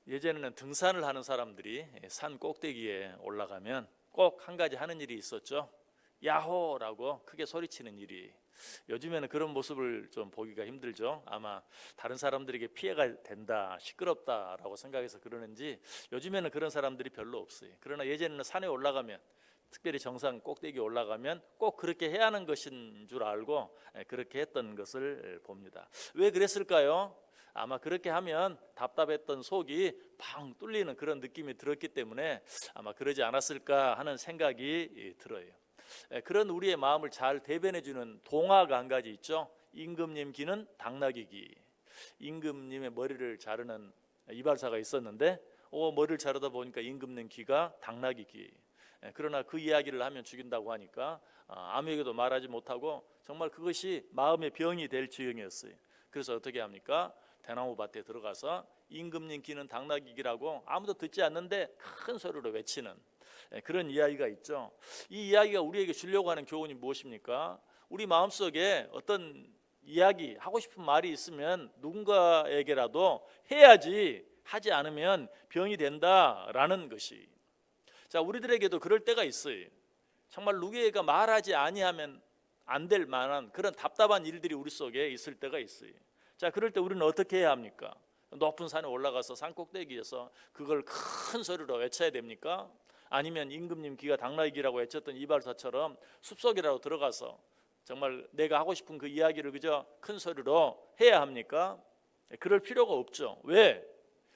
예전에는 등산을 하는 사람들이 산 꼭대기에 올라가면 꼭 한 가지 하는 일이 있었죠. 야호라고 크게 소리치는 일이. 요즘에는 그런 모습을 좀 보기가 힘들죠. 아마 다른 사람들에게 피해가 된다, 시끄럽다라고 생각해서 그러는지 요즘에는 그런 사람들이 별로 없어요. 그러나 예전에는 산에 올라가면, 특별히 정상 꼭대기에 올라가면 꼭 그렇게 해야 하는 것인 줄 알고 그렇게 했던 것을 봅니다. 왜 그랬을까요? 아마 그렇게 하면 답답했던 속이 팡 뚫리는 그런 느낌이 들었기 때문에 아마 그러지 않았을까 하는 생각이 들어요. 그런 우리의 마음을 잘 대변해주는 동화가 한 가지 있죠. 임금님 기는 당나귀 기. 임금님의 머리를 자르는 이발사가 있었는데 머리를 자르다 보니까 임금님 기가 당나귀 기. 그러나 그 이야기를 하면 죽인다고 하니까 아무에게도 말하지 못하고 정말 그것이 마음의 병이 될 지경이었어요. 그래서 어떻게 합니까? 대나무 밭에 들어가서 임금님 기는 당나귀 기라고 아무도 듣지 않는데 큰 소리로 외치는 그런 이야기가 있죠. 이 이야기가 우리에게 주려고 하는 교훈이 무엇입니까? 우리 마음속에 어떤 이야기, 하고 싶은 말이 있으면 누군가에게라도 해야지, 하지 않으면 병이 된다라는 것이. 자, 우리들에게도 그럴 때가 있어요. 정말 누구에게 말하지 아니하면 안 될 만한 그런 답답한 일들이 우리 속에 있을 때가 있어요. 자, 그럴 때 우리는 어떻게 해야 합니까? 높은 산에 올라가서 산 꼭대기에서 그걸 큰 소리로 외쳐야 됩니까? 아니면 임금님 귀가 당나귀라고 외쳤던 이발사처럼 숲속이라도 들어가서 정말 내가 하고 싶은 그 이야기를 그저 큰 소리로 해야 합니까? 그럴 필요가 없죠. 왜?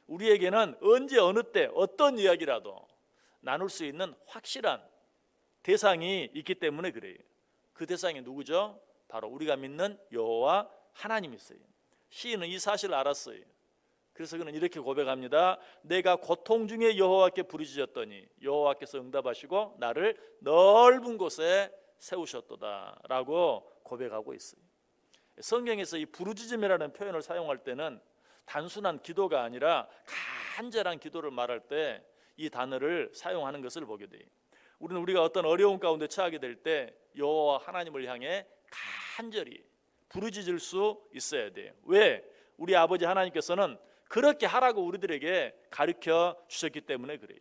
우리에게는 언제 어느 때 어떤 이야기라도 나눌 수 있는 확실한 대상이 있기 때문에 그래요. 그 대상이 누구죠? 바로 우리가 믿는 여호와 하나님이었어요. 시인은 이 사실을 알았어요. 그래서 그는 이렇게 고백합니다. 내가 고통 중에 여호와께 부르짖었더니 여호와께서 응답하시고 나를 넓은 곳에 세우셨도다 라고 고백하고 있어요. 성경에서 이 부르짖음이라는 표현을 사용할 때는 단순한 기도가 아니라 간절한 기도를 말할 때 이 단어를 사용하는 것을 보게 돼요. 우리가 어떤 어려움 가운데 처하게 될 때 여호와 하나님을 향해 간절히 부르짖을 수 있어야 돼요. 왜? 우리 아버지 하나님께서는 그렇게 하라고 우리들에게 가르쳐 주셨기 때문에 그래요.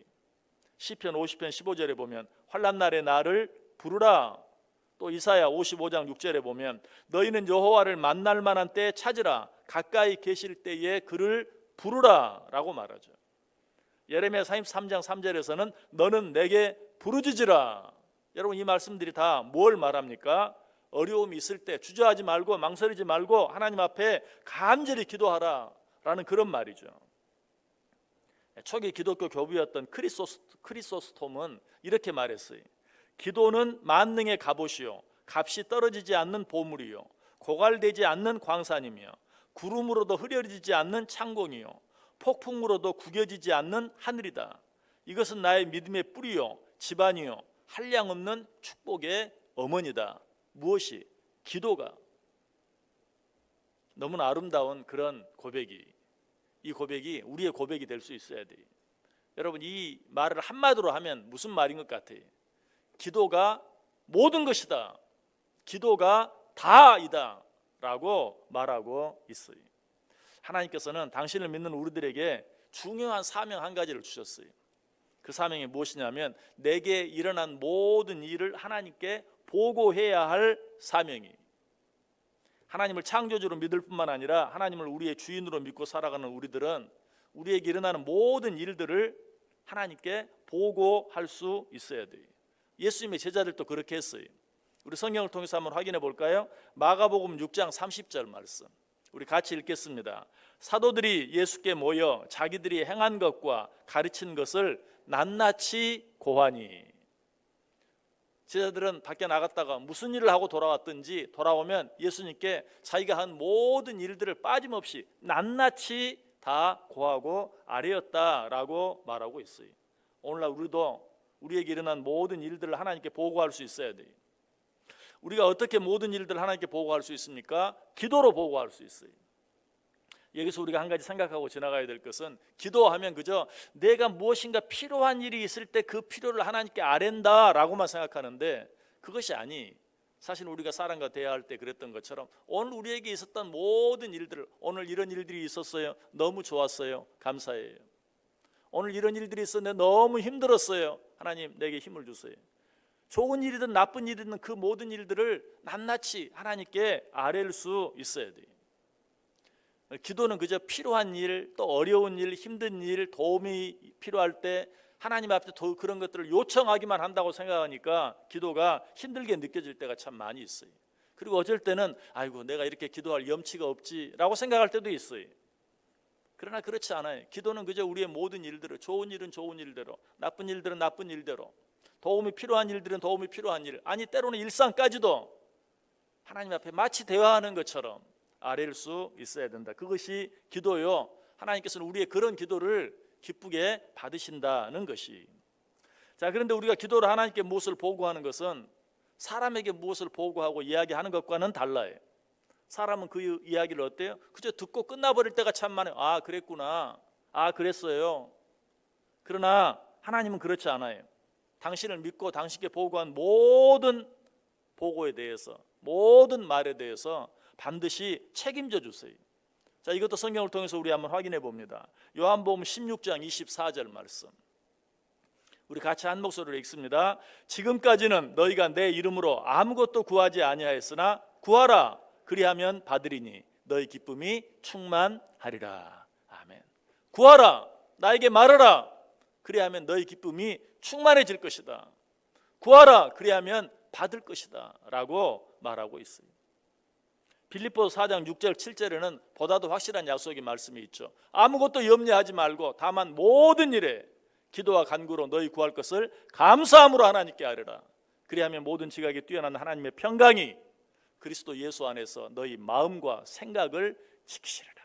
시편 50편 15절에 보면 환난 날에 나를 부르라. 또 이사야 55장 6절에 보면 너희는 여호와를 만날 만한 때에 찾으라. 가까이 계실 때에 그를 부르라 라고 말하죠. 예레미야 33장 3절에서는 너는 내게 부르짖으라. 여러분 이 말씀들이 다 뭘 말합니까? 어려움이 있을 때 주저하지 말고 망설이지 말고 하나님 앞에 간절히 기도하라 라는 그런 말이죠. 초기 기독교 교부였던 크리소스톰은 이렇게 말했어요. 기도는 만능의 갑옷이요 값이 떨어지지 않는 보물이요 고갈되지 않는 광산이며 구름으로도 흐려지지 않는 창공이요 폭풍으로도 구겨지지 않는 하늘이다. 이것은 나의 믿음의 뿌리요 집안이요 한량없는 축복의 어머니다. 무엇이? 기도가. 너무나 아름다운 그런 고백이, 이 고백이 우리의 고백이 될 수 있어야 돼요. 여러분 이 말을 한마디로 하면 무슨 말인 것 같아요? 기도가 모든 것이다. 기도가 다이다 라고 말하고 있어요. 하나님께서는 당신을 믿는 우리들에게 중요한 사명 한 가지를 주셨어요. 그 사명이 무엇이냐면 내게 일어난 모든 일을 하나님께 보고해야 할 사명이. 하나님을 창조주로 믿을 뿐만 아니라 하나님을 우리의 주인으로 믿고 살아가는 우리들은 우리에게 일어나는 모든 일들을 하나님께 보고할 수 있어야 돼요. 예수님의 제자들도 그렇게 했어요. 우리 성경을 통해서 한번 확인해 볼까요? 마가복음 6장 30절 말씀 우리 같이 읽겠습니다. 사도들이 예수께 모여 자기들이 행한 것과 가르친 것을 낱낱이 고하니. 제자들은 밖에 나갔다가 무슨 일을 하고 돌아왔든지 돌아오면 예수님께 자기가 한 모든 일들을 빠짐없이 낱낱이 다 고하고 아뢰었다라고 말하고 있어요. 오늘날 우리도 우리에게 일어난 모든 일들을 하나님께 보고할 수 있어야 돼요. 우리가 어떻게 모든 일들을 하나님께 보고할 수 있습니까? 기도로 보고할 수 있어요. 여기서 우리가 한 가지 생각하고 지나가야 될 것은 기도하면 그저 내가 무엇인가 필요한 일이 있을 때 그 필요를 하나님께 아랜다라고만 생각하는데 그것이 아니. 사실 우리가 사람과 대화할 때 그랬던 것처럼 오늘 우리에게 있었던 모든 일들을 오늘 이런 일들이 있었어요. 너무 좋았어요. 감사해요. 오늘 이런 일들이 있었는데 너무 힘들었어요. 하나님 내게 힘을 주세요. 좋은 일이든 나쁜 일이든 그 모든 일들을 낱낱이 하나님께 아뢰일 수 있어야 돼요. 기도는 그저 필요한 일, 또 어려운 일, 힘든 일, 도움이 필요할 때 하나님 앞에 그런 것들을 요청하기만 한다고 생각하니까 기도가 힘들게 느껴질 때가 참 많이 있어요. 그리고 어쩔 때는 아이고 내가 이렇게 기도할 염치가 없지라고 생각할 때도 있어요. 그러나 그렇지 않아요. 기도는 그저 우리의 모든 일들을, 좋은 일은 좋은 일대로, 나쁜 일들은 나쁜 일대로, 도움이 필요한 일들은 도움이 필요한 일, 아니 때로는 일상까지도 하나님 앞에 마치 대화하는 것처럼 아뢰일 수 있어야 된다. 그것이 기도요. 하나님께서는 우리의 그런 기도를 기쁘게 받으신다는 것이. 자, 그런데 우리가 기도로 하나님께 무엇을 보고하는 것은 사람에게 무엇을 보고하고 이야기하는 것과는 달라요. 사람은 그 이야기를 어때요? 그저 듣고 끝나버릴 때가 참 많아요. 아 그랬구나, 아 그랬어요. 그러나 하나님은 그렇지 않아요. 당신을 믿고 당신께 보고한 모든 보고에 대해서, 모든 말에 대해서 반드시 책임져 주세요. 자, 이것도 성경을 통해서 우리 한번 확인해 봅니다. 요한복음 16장 24절 말씀, 우리 같이 한 목소리로 읽습니다. 지금까지는 너희가 내 이름으로 아무것도 구하지 아니하였으나 구하라, 그리하면 받으리니 너희 기쁨이 충만하리라. 아멘. 구하라, 나에게 말하라, 그리하면 너희 기쁨이 충만해질 것이다. 구하라, 그리하면 받을 것이다 라고 말하고 있어요. 빌립보서 4장 6절 7절에는 보다도 확실한 약속의 말씀이 있죠. 아무것도 염려하지 말고 다만 모든 일에 기도와 간구로 너희 구할 것을 감사함으로 하나님께 아뢰라. 그리하면 모든 지각에 뛰어난 하나님의 평강이 그리스도 예수 안에서 너희 마음과 생각을 지키시리라.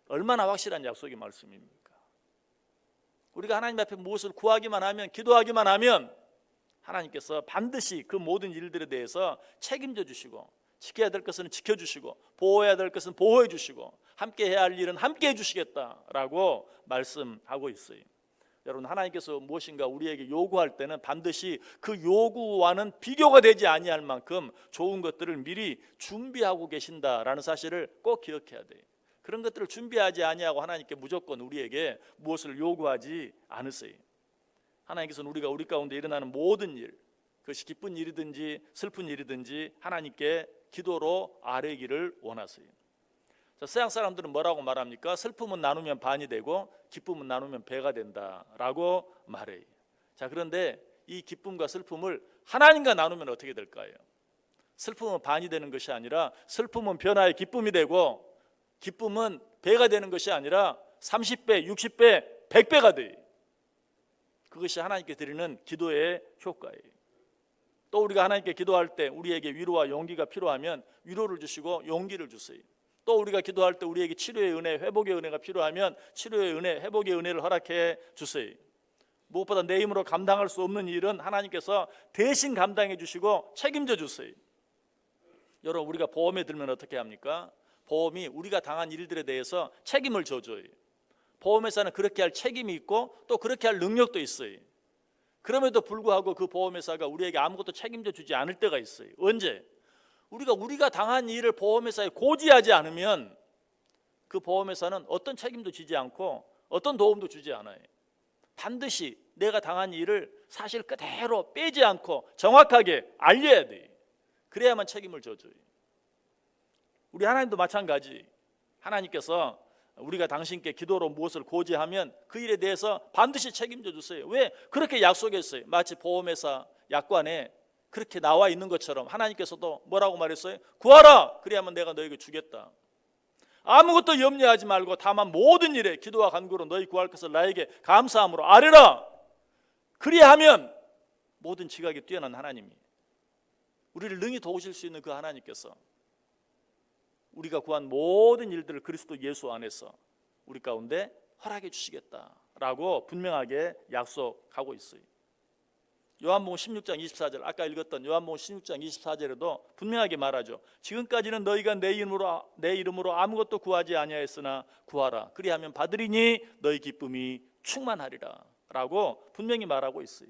얼마나 확실한 약속의 말씀입니까? 우리가 하나님 앞에 무엇을 구하기만 하면, 기도하기만 하면 하나님께서 반드시 그 모든 일들에 대해서 책임져 주시고, 지켜야 될 것은 지켜주시고, 보호해야 될 것은 보호해 주시고, 함께 해야 할 일은 함께 해주시겠다라고 말씀하고 있어요. 여러분, 하나님께서 무엇인가 우리에게 요구할 때는 반드시 그 요구와는 비교가 되지 아니할 만큼 좋은 것들을 미리 준비하고 계신다라는 사실을 꼭 기억해야 돼요. 그런 것들을 준비하지 아니하고 하나님께 무조건 우리에게 무엇을 요구하지 않으세요. 하나님께서는 우리가 우리 가운데 일어나는 모든 일, 그것이 기쁜 일이든지 슬픈 일이든지 하나님께 기도로 아뢰기를 원하세요. 자, 서양 사람들은 뭐라고 말합니까? 슬픔은 나누면 반이 되고 기쁨은 나누면 배가 된다라고 말해요. 자, 그런데 이 기쁨과 슬픔을 하나님과 나누면 어떻게 될까요? 슬픔은 반이 되는 것이 아니라 슬픔은 변화의 기쁨이 되고, 기쁨은 배가 되는 것이 아니라 30배, 60배, 100배가 돼요. 그것이 하나님께 드리는 기도의 효과예요. 또 우리가 하나님께 기도할 때 우리에게 위로와 용기가 필요하면 위로를 주시고 용기를 주세요. 또 우리가 기도할 때 우리에게 치료의 은혜, 회복의 은혜가 필요하면 치료의 은혜, 회복의 은혜를 허락해 주세요. 무엇보다 내 힘으로 감당할 수 없는 일은 하나님께서 대신 감당해 주시고 책임져 주세요. 여러분, 우리가 보험에 들면 어떻게 합니까? 보험이 우리가 당한 일들에 대해서 책임을 져줘요. 보험회사는 그렇게 할 책임이 있고 또 그렇게 할 능력도 있어요. 그럼에도 불구하고 그 보험회사가 우리에게 아무것도 책임져 주지 않을 때가 있어요. 언제? 우리가 당한 일을 보험회사에 고지하지 않으면 그 보험회사는 어떤 책임도 지지 않고 어떤 도움도 주지 않아요. 반드시 내가 당한 일을 사실 그대로 빼지 않고 정확하게 알려야 돼요. 그래야만 책임을 져줘요. 우리 하나님도 마찬가지. 하나님께서 우리가 당신께 기도로 무엇을 고지하면 그 일에 대해서 반드시 책임져 주세요. 왜? 그렇게 약속했어요. 마치 보험회사 약관에 그렇게 나와 있는 것처럼 하나님께서도 뭐라고 말했어요? 구하라, 그래야만 내가 너에게 주겠다. 아무것도 염려하지 말고 다만 모든 일에 기도와 간구로 너희 구할 것을 나에게 감사함으로 아뢰라. 그리하면 모든 지각에 뛰어난 하나님이, 우리를 능히 도우실 수 있는 그 하나님께서 우리가 구한 모든 일들을 그리스도 예수 안에서 우리 가운데 허락해 주시겠다라고 분명하게 약속하고 있어요. 요한복음 16장 24절, 아까 읽었던 요한복음 16장 24절에도 분명하게 말하죠. 지금까지는 너희가 내 이름으로 아무것도 구하지 아니하였으나 구하라, 그리하면 받으리니 너희 기쁨이 충만하리라 라고 분명히 말하고 있어요.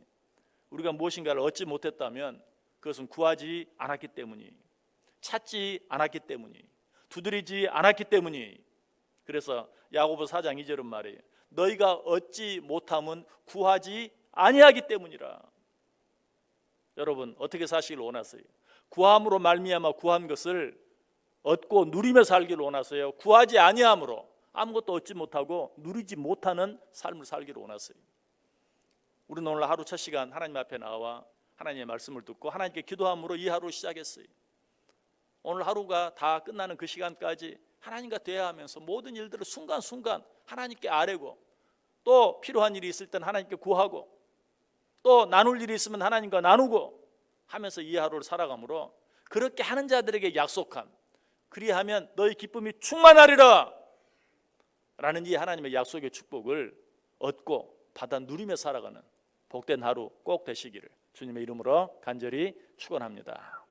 우리가 무엇인가를 얻지 못했다면 그것은 구하지 않았기 때문이, 찾지 않았기 때문이, 두드리지 않았기 때문이 그래서 야고보 4장 2절은 말이에요. 너희가 얻지 못함은 구하지 아니하기 때문이라. 여러분 어떻게 사시길 원하세요? 구함으로 말미암아 구한 것을 얻고 누리며 살기를 원하세요? 구하지 아니함으로 아무것도 얻지 못하고 누리지 못하는 삶을 살기를 원하세요? 우리는 오늘 하루 첫 시간 하나님 앞에 나와 하나님의 말씀을 듣고 하나님께 기도함으로 이 하루 시작했어요. 오늘 하루가 다 끝나는 그 시간까지 하나님과 대화하면서 모든 일들을 순간순간 하나님께 아뢰고, 또 필요한 일이 있을 때는 하나님께 구하고, 또 나눌 일이 있으면 하나님과 나누고 하면서 이 하루를 살아가므로 그렇게 하는 자들에게 약속한, 그리하면 너희 기쁨이 충만하리라 라는 이 하나님의 약속의 축복을 얻고 받아 누리며 살아가는 복된 하루 꼭 되시기를 주님의 이름으로 간절히 축원합니다.